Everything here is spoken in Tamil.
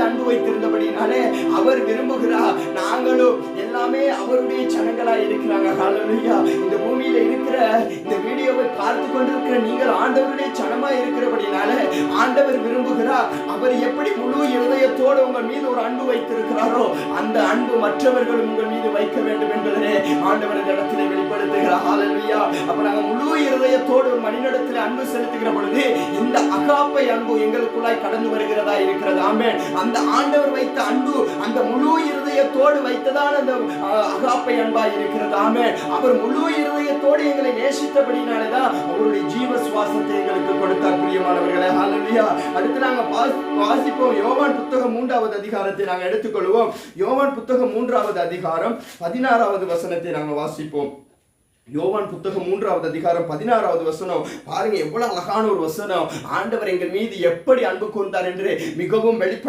அன்பு வைத்திருந்தபடினாலே அவர் விரும்புகிறார் நாங்களும் எல்லாமே அவருடைய ஜனங்களாய் இருக்கிறாங்க. ஹல்லேலூயா. இந்த பூமியில இருக்கிற இந்த வீடியோவை பார்த்து கொண்டிருக்கிற நீங்கள் ஆண்டவருடைய ஜனமாய் இருக்கிறபடினாலே ஆண்டவர் விரும்புகிறார் அவர் எப்படி முழு இருதயத்தோடு உங்கள் மீது ஒரு அன்பு வைத்திருக்கிறாரோ அந்த அன்பு மற்றவர்கள் உங்கள் மீது வைக்க வேண்டும் என்பதே ஆண்டவர் இந்த இடத்திலே வெளிப்படுத்துகிறார். ஹல்லேலூயா. அப்ப நாங்க முழு இருதயத்தோடு ஒரு மனிதனிடத்தில் அன்பு செலுத்துகிற பொழுது இந்த அகாப்பை அன்பு எங்களுக்குள்ளாய் கடந்து வருகிறதா இருக்கிறது. ஆமென். அந்த ஆண்டவர் வைத்த அன்பு அந்த முழு இருதயத்தோடு வைத்ததான அந்த அகாப்பை அன்பாய் இருக்கிறது. ஆமென். அவர் முழு இருதயத்தோடு எங்களை நேசித்தபடினாலேதான் அவருடைய ஜீவ சுவாசத்தை எங்களுக்கு கொடுத்தார். பிரியமானவர்களே, ஹல்லேலூயா. அடுத்து நாங்க வாசிப்போம். யோவான் புத்தகம் 3வது அதிகாரத்தை நாங்க எடுத்துக்கொள்வோம். யோவான் புத்தகம் 3வது அதிகாரம் 16வது வசனத்தை நாங்க வாசிப்போம். யோவான் புத்தகம் 3வது அதிகாரம் 16வது வசனம் பாருங்க, எவ்வளவு அழகான ஒரு வசனம். ஆண்டவர் எங்கள் மீது எப்படி அன்பு கூர்ந்தார் என்று மிகவும் வெளிப்படை